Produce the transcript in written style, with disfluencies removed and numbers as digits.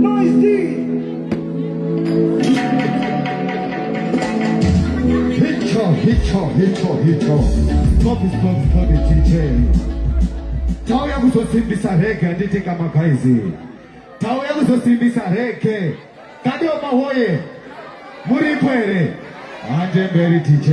Noisy. Hicho. Stop the DJ. Tao yangu sosimbisa reke anditi kama kaizi. Tao yangu sosimbisa reke. Kadioma hoye. Muri pwere. Anje mberi DJ.